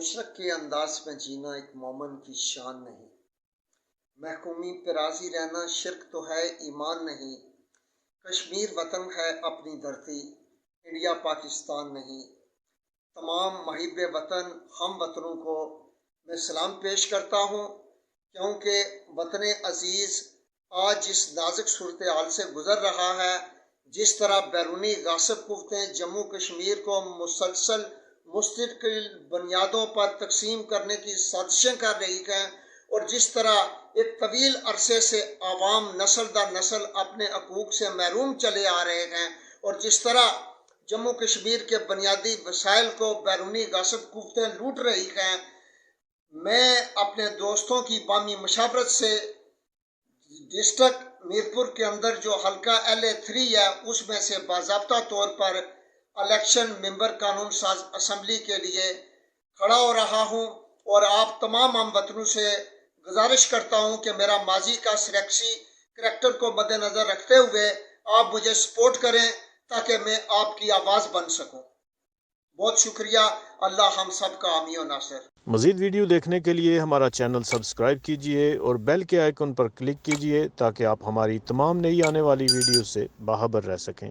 مشرق کے انداز میں جینا ایک مومن کی شان نہیں، محکومی پہ راضی رہنا شرک تو ہے ایمان نہیں، کشمیر وطن ہے اپنی دھرتی، انڈیا پاکستان نہیں۔ تمام محب وطن ہم وطنوں کو میں سلام پیش کرتا ہوں، کیونکہ وطن عزیز آج جس نازک صورتحال سے گزر رہا ہے، جس طرح بیرونی غاصب قوتیں جموں کشمیر کو مسلسل مستقل بنیادوں پر تقسیم کرنے کی سازشیں کر رہی ہیں، اور جس طرح ایک طویل عرصے سے عوام نسل در نسل اپنے حقوق سے محروم چلے آ رہے ہیں، اور جس طرح جموں کشمیر کے بنیادی وسائل کو بیرونی غاصب قوتیں لوٹ رہی ہیں، میں اپنے دوستوں کی باہمی مشاورت سے ڈسٹرکٹ میرپور کے اندر جو حلقہ LA3 ہے، اس میں سے باضابطہ طور پر الیکشن ممبر قانون ساز اسمبلی کے لیے کھڑا ہو رہا ہوں، اور آپ تمام ہم وطنوں سے گزارش کرتا ہوں کہ میرا ماضی کا سیاسی کریکٹر کو مد نظر رکھتے ہوئے آپ مجھے سپورٹ کریں تاکہ میں آپ کی آواز بن سکوں۔ بہت شکریہ، اللہ ہم سب کا حامی و ناصر۔ مزید ویڈیو دیکھنے کے لیے ہمارا چینل سبسکرائب کیجئے اور بیل کے آئیکن پر کلک کیجئے تاکہ آپ ہماری تمام نئی آنے والی ویڈیو سے باخبر رہ سکیں۔